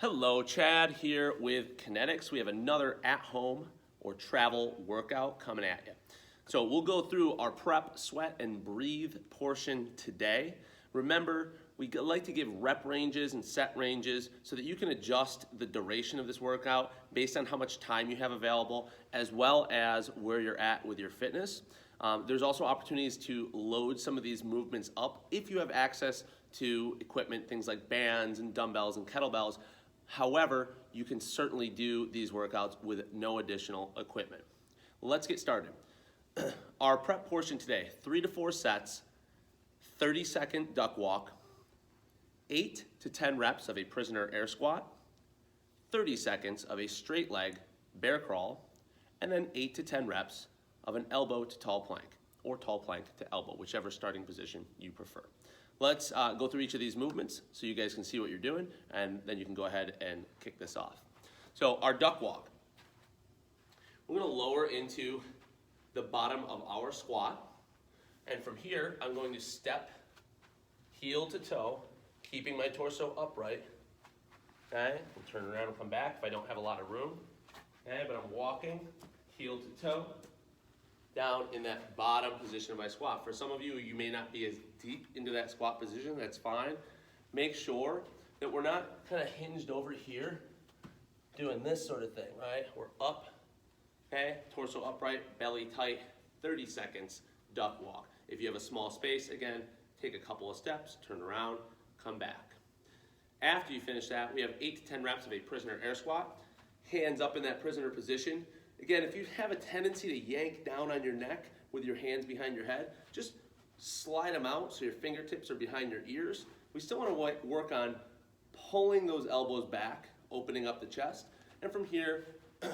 Hello, Chad here with Kinetics. We have another at-home or travel workout coming at you. So we'll go through our prep, sweat, and breathe portion today. Remember, we like to give rep ranges and set ranges so that you can adjust the duration of this workout based on how much time you have available, as well as where you're at with your fitness. There's also opportunities to load some of these movements up if you have access to equipment, things like bands and dumbbells and kettlebells. However, you can certainly do these workouts with no additional equipment. Let's get started. Our prep portion today, 3 to 4 sets, 30-second duck walk, 8 to 10 reps of a prisoner air squat, 30 seconds of a straight leg bear crawl, and then 8 to 10 reps of an elbow to tall plank, or tall plank to elbow, whichever starting position you prefer. Let's go through each of these movements so you guys can see what you're doing, and then you can go ahead and kick this off. So our duck walk, we're gonna lower into the bottom of our squat, and from here, I'm going to step heel to toe, keeping my torso upright, okay? We'll turn around and come back if I don't have a lot of room, okay? But I'm walking heel to toe, down in that bottom position of my squat. For some of you, you may not be as deep into that squat position, that's fine. Make sure that we're not kind of hinged over here doing this sort of thing, right? We're up, okay? Torso upright, belly tight, 30 seconds, duck walk. If you have a small space, again, take a couple of steps, turn around, come back. After you finish that, we have 8 to 10 reps of a prisoner air squat. Hands up in that prisoner position. Again, if you have a tendency to yank down on your neck with your hands behind your head, just slide them out so your fingertips are behind your ears. We still want to work on pulling those elbows back, opening up the chest. And from here,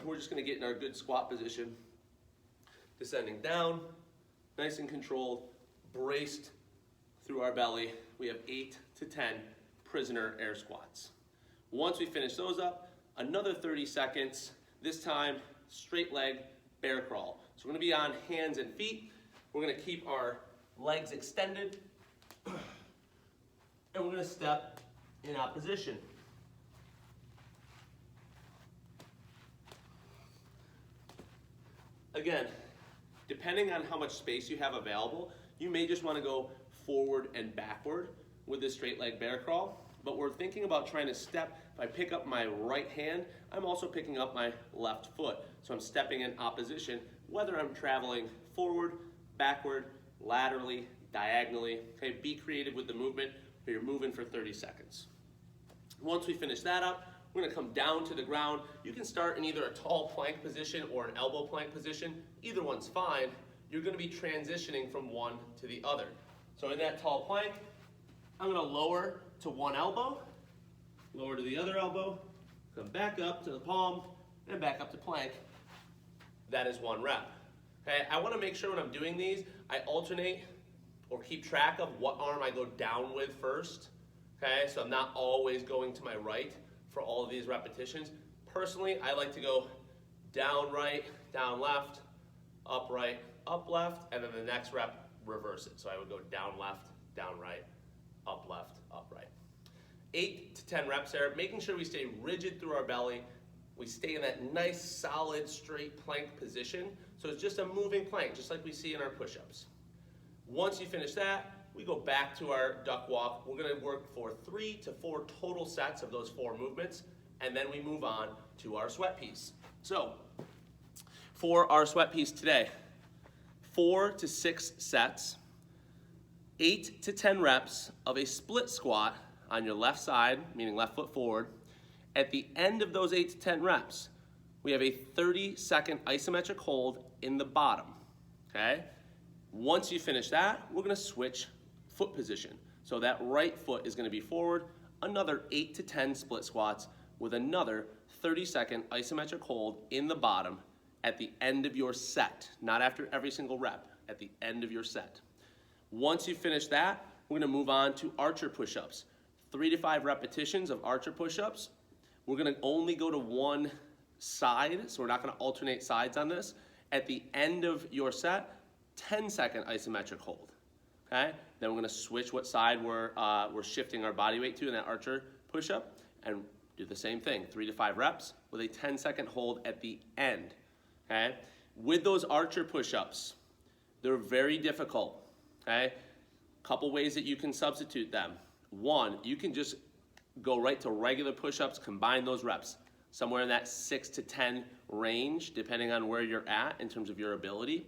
we're just going to get in our good squat position, descending down, nice and controlled, braced through our belly. We have 8 to 10 prisoner air squats. Once we finish those up, another 30 seconds, this time straight leg bear crawl. So we're going to be on hands and feet. We're going to keep our legs extended, and we're going to step in opposition. Again, depending on how much space you have available, you may just want to go forward and backward with this straight leg bear crawl. But we're thinking about trying to step. If I pick up my right hand, I'm also picking up my left foot. So I'm stepping in opposition, whether I'm traveling forward, backward, laterally, diagonally. Okay, be creative with the movement, but you're moving for 30 seconds. Once we finish that up, we're gonna come down to the ground. You can start in either a tall plank position or an elbow plank position. Either one's fine. You're gonna be transitioning from one to the other. So in that tall plank, I'm gonna lower to one elbow, lower to the other elbow, come back up to the palm, and back up to plank. That is 1 rep. Okay, I wanna make sure when I'm doing these, I alternate or keep track of what arm I go down with first. Okay, so I'm not always going to my right for all of these repetitions. Personally, I like to go down right, down left, up right, up left, and then the next rep, reverse it. So I would go down left, down right, up left, up right. 8 to 10 reps there, making sure we stay rigid through our belly. We stay in that nice, solid, straight plank position. So it's just a moving plank, just like we see in our push-ups. Once you finish that, we go back to our duck walk. We're gonna work for 3 to 4 total sets of those 4 movements, and then we move on to our sweat piece. So, for our sweat piece today, 4 to 6 sets, 8 to 10 reps of a split squat on your left side, meaning left foot forward. At the end of those 8 to 10 reps, we have a 30-second isometric hold in the bottom, okay? Once you finish that, we're gonna switch foot position. So that right foot is gonna be forward, another 8 to 10 split squats with another 30-second isometric hold in the bottom at the end of your set, not after every single rep, at the end of your set. Once you finish that, we're gonna move on to archer push-ups. 3 to 5 repetitions of archer push-ups. We're gonna only go to one side, so we're not gonna alternate sides on this. At the end of your set, 10-second isometric hold, okay? Then we're gonna switch what side we're shifting our body weight to in that archer push-up and Do the same thing, 3 to 5 reps with a 10-second hold at the end, okay? With those archer push-ups, they're very difficult, okay? Couple ways that you can substitute them. One, you can just go right to regular push-ups, combine those reps, somewhere in that 6 to 10 range, depending on where you're at in terms of your ability,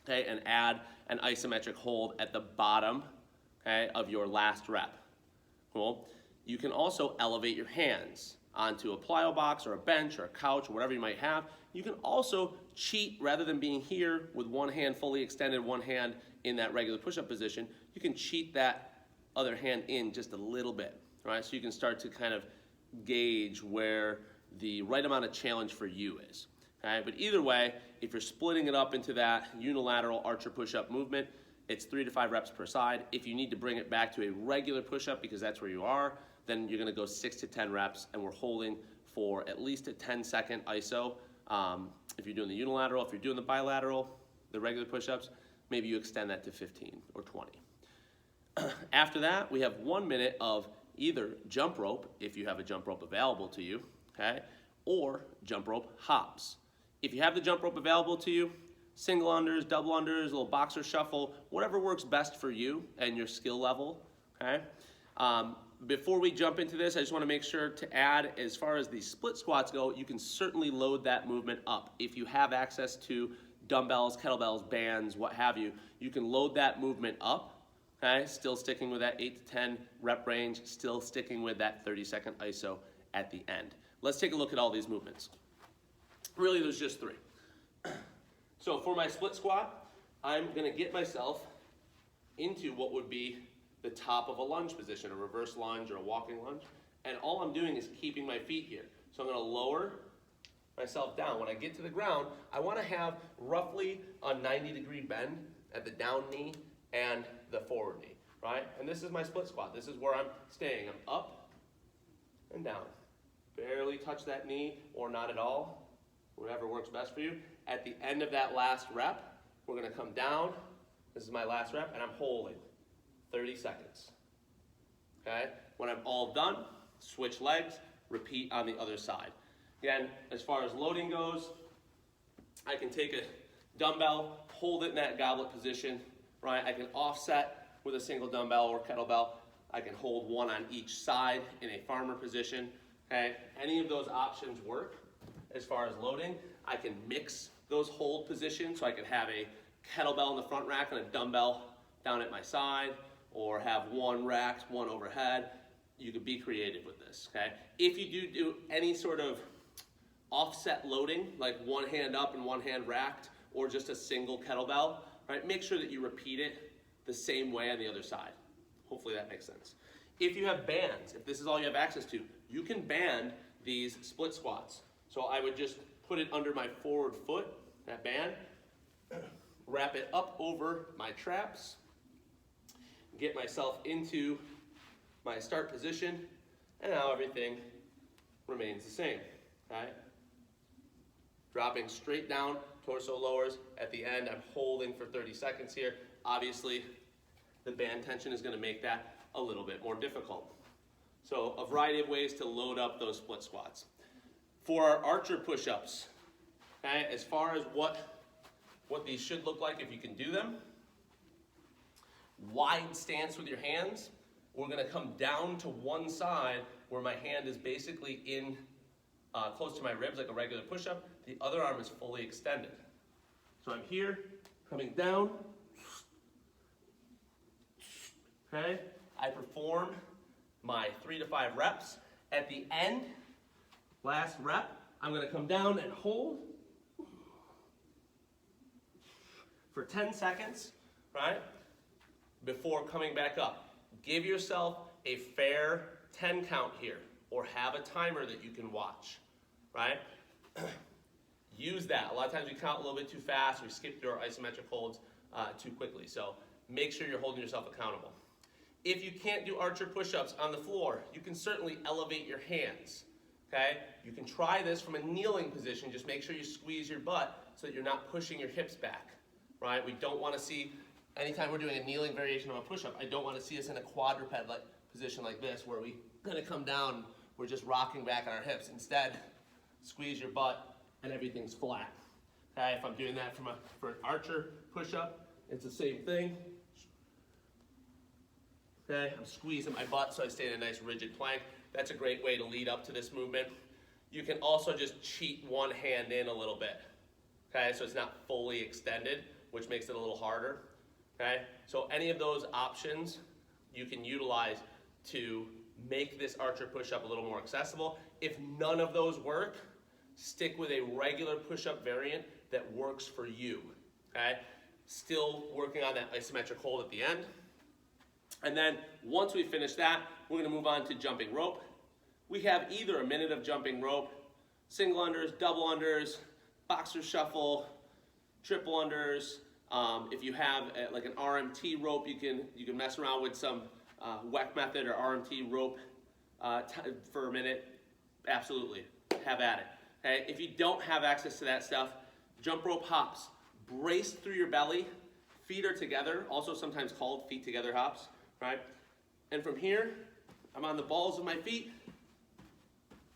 okay? And add an isometric hold at the bottom, okay, of your last rep, cool? You can also elevate your hands onto a plyo box or a bench or a couch or whatever you might have. You can also cheat, rather than being here with one hand fully extended, one hand in that regular push-up position, you can cheat that other hand in just a little bit, right? So you can start to kind of gauge where the right amount of challenge for you is, okay? But either way, if you're splitting it up into that unilateral archer push-up movement, it's 3 to 5 reps per side. If you need to bring it back to a regular push-up because that's where you are, then you're gonna go 6 to 10 reps, and we're holding for at least a 10-second ISO. If you're doing the unilateral, if you're doing the bilateral, the regular push-ups, maybe you extend that to 15 or 20. After that, we have 1 minute of either jump rope, if you have a jump rope available to you, okay, or jump rope hops. If you have the jump rope available to you, single unders, double unders, a little boxer shuffle, whatever works best for you and your skill level, okay? Before we jump into this, I just want to make sure to add, as far as the split squats go, you can certainly load that movement up. If you have access to dumbbells, kettlebells, bands, what have you, you can load that movement up, okay? Still sticking with that 8 to 10 rep range, still sticking with that 30-second ISO at the end. Let's take a look at all these movements. Really, there's just 3. So for my split squat, I'm gonna get myself into what would be the top of a lunge position, a reverse lunge or a walking lunge. And all I'm doing is keeping my feet here. So I'm gonna lower myself down. When I get to the ground, I wanna have roughly a 90-degree bend at the down knee and the forward knee, right? And this is my split squat. This is where I'm staying. I'm up and down. Barely touch that knee or not at all, whatever works best for you. At the end of that last rep, we're gonna come down. This is my last rep, and I'm holding 30 seconds, okay? When I'm all done, switch legs, repeat on the other side. Again, as far as loading goes, I can take a dumbbell, hold it in that goblet position, right? I can offset with a single dumbbell or kettlebell. I can hold one on each side in a farmer position, okay? Any of those options work. As far as loading, I can mix those hold positions, so I could have a kettlebell in the front rack and a dumbbell down at my side, or have one racked, one overhead. You could be creative with this, okay? If you do any sort of offset loading, like one hand up and one hand racked, or just a single kettlebell, right? Make sure that you repeat it the same way on the other side. Hopefully that makes sense. If you have bands, if this is all you have access to, you can band these split squats. So I would just put it under my forward foot, that band, wrap it up over my traps, get myself into my start position, and now everything remains the same, okay? Dropping straight down, torso lowers. At the end, I'm holding for 30 seconds here. Obviously, the band tension is gonna make that a little bit more difficult. So a variety of ways to load up those split squats. For our archer push-ups, okay, as far as what these should look like if you can do them, wide stance with your hands. We're gonna come down to one side where my hand is basically in close to my ribs like a regular push-up. The other arm is fully extended. So I'm here, coming down, okay? I perform my 3 to 5 reps. At the end, last rep, I'm gonna come down and hold for 10 seconds, right? Before coming back up. Give yourself a fair 10 count here, or have a timer that you can watch, right? Use that. A lot of times we count a little bit too fast, we skip through our isometric holds too quickly, so make sure you're holding yourself accountable. If you can't do archer push-ups on the floor, you can certainly elevate your hands, okay? You can try this from a kneeling position. Just make sure you squeeze your butt so that you're not pushing your hips back, right? We don't want to see, anytime we're doing a kneeling variation of a push-up, I don't want to see us in a quadruped like position like this, where we're going to come down, we're just rocking back on our hips. Instead, squeeze your butt and everything's flat. Okay, if I'm doing that for an archer push-up, it's the same thing. Okay, I'm squeezing my butt so I stay in a nice rigid plank. That's a great way to lead up to this movement. You can also just cheat one hand in a little bit. Okay, so it's not fully extended, which makes it a little harder. Okay, so any of those options you can utilize to make this archer push-up a little more accessible. If none of those work, stick with a regular push-up variant that works for you. Okay, still working on that isometric hold at the end. And then once we finish that, we're going to move on to jumping rope. We have either a minute of jumping rope, single unders, double unders, boxer shuffle, triple unders. If you have like an RMT rope, you can mess around with some WEC method or RMT rope for a minute. Absolutely, have at it. Okay? If you don't have access to that stuff, jump rope hops. Brace through your belly, feet are together, also sometimes called feet together hops, right? And from here, I'm on the balls of my feet,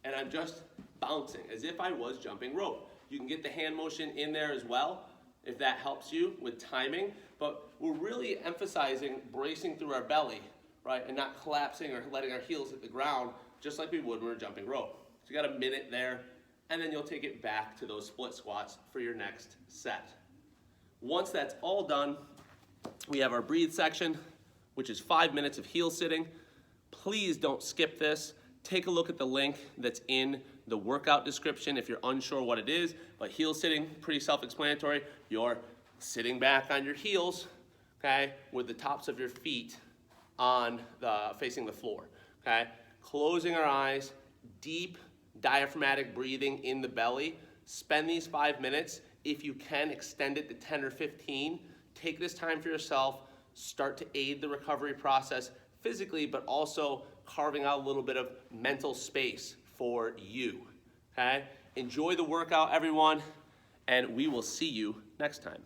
and I'm just bouncing as if I was jumping rope. You can get the hand motion in there as well, if that helps you with timing, but we're really emphasizing bracing through our belly, right? And not collapsing or letting our heels hit the ground, just like we would when we're jumping rope. So you got a minute there, and then you'll take it back to those split squats for your next set. Once that's all done, we have our breathe section, which is 5 minutes of heel sitting. Please don't skip this. Take a look at the link that's in the workout description if you're unsure what it is, but heel sitting, pretty self-explanatory. You're sitting back on your heels, okay, with the tops of your feet facing the floor, okay? Closing our eyes, deep diaphragmatic breathing in the belly. Spend these 5 minutes. If you can, extend it to 10 or 15. Take this time for yourself. Start to aid the recovery process physically, but also carving out a little bit of mental space for you, okay? Enjoy the workout, everyone, and we will see you next time.